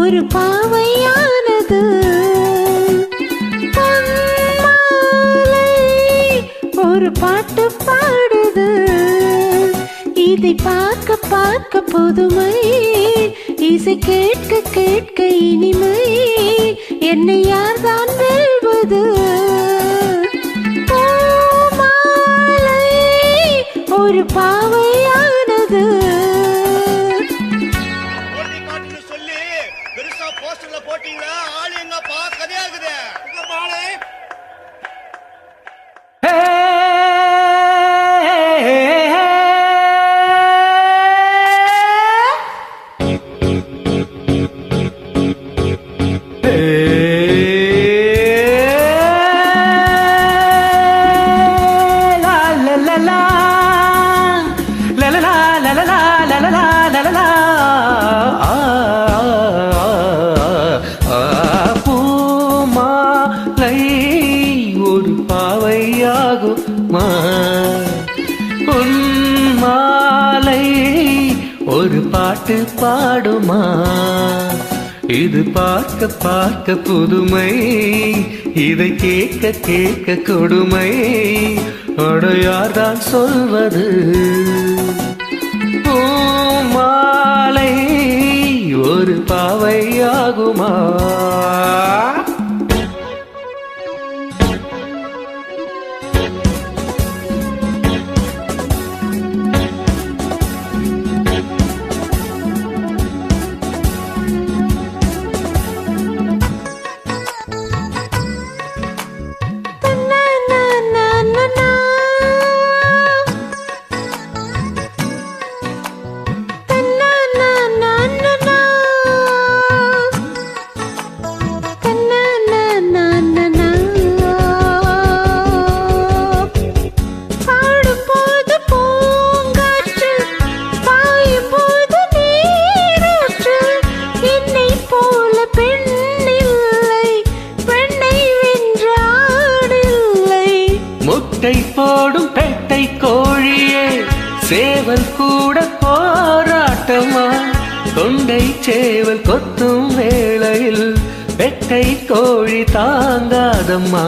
ஒரு பாவையானது ஒரு பாட்டு பாடுது. இதை பார்க்க பார்க்க புதுமை, இசை கேட்க கேட்க இனிமை. என்னை யார்தான் வெல்வது? ஒரு பாவையானது. போட்டீங்களா ஆள் எங்கப்பா கதையா இருக்குது. ஒரு பாவையாகுமா உன் மாலை ஒரு பாட்டு பாடுமா? இது பார்க்க பார்க்க புதுமை, இதை கேட்க கேட்க கொடுமை. அடையார்தான் சொல்வது மாலை ஒரு பாவையாகுமா? முட்டை போடும் பெட்டை கோழியே சேவல் கூட போராட்டமா? தொண்டை சேவல் கொத்தும் வேளையில் பெட்டை கோழி தாங்காதம்மா.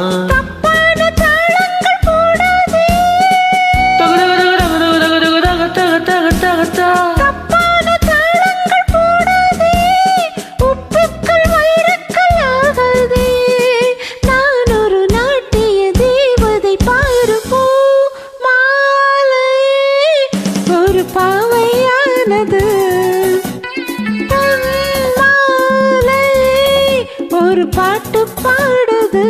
பாவையானது ஒரு பாட்டு பாடுது.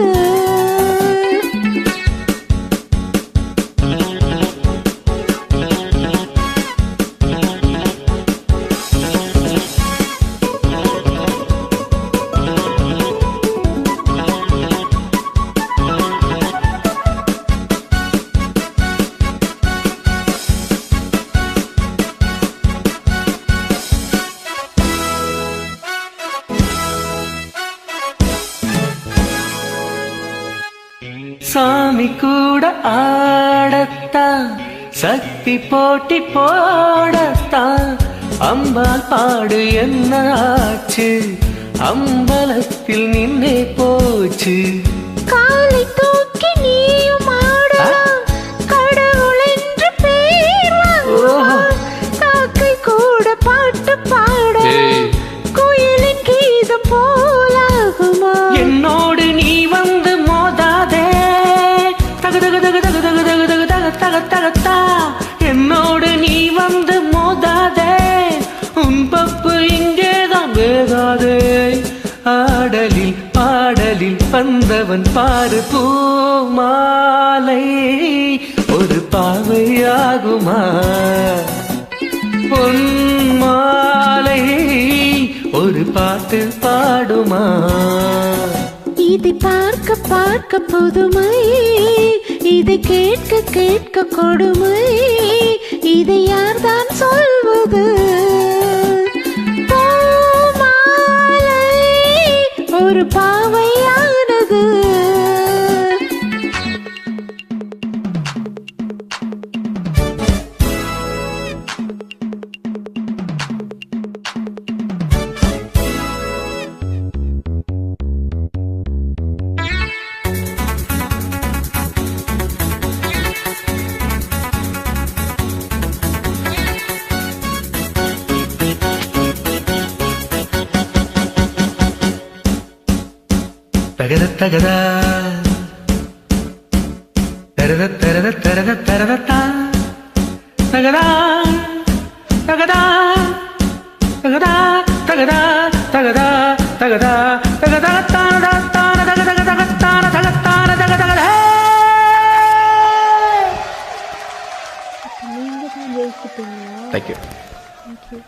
சாமி கூட ஆடத்தான், சக்தி போட்டி போடத்தான். அம்பாள் பாடு என்ன ஆச்சு, அம்பலத்தில் நின்னே போச்சு. காலை தூக்கி நீயும் ஆடலாம், கடவுள் என்று பேர் வாங்கலாம். காக்கை கூட பாட்டு பாடலாம், குயிலின் கீதம் போலாகுமா? என்னோடு நீ வந்து மோதாதே, தகத்தா. என்னோடு நீ வந்து மோதாதே, உன் பப்பு இங்கேதான் வேகாதே. ஆடலில் பாடலில் வந்தவன் பாரு பூமாலை ஒரு பாவையாகுமா? பொன் மாலை ஒரு பாட்டு பாடுமா இதை பார்க்க பார்க்க புதுமை, இதை கேட்க கேட்க கொடுமை, இதை யார்தான் சொல்வது? பூமாலை ஒரு பாவையானது. தகத தகதா தரத தரத தரத தரதா தகதா தகதா தகதா தகதா தகதா தகதா தகதா தானதா தான தகத தகத தான தகதான தகத தகத. நீங்க தான் ஜெயிச்சிட்டீங்களா? Thank you. Thank you.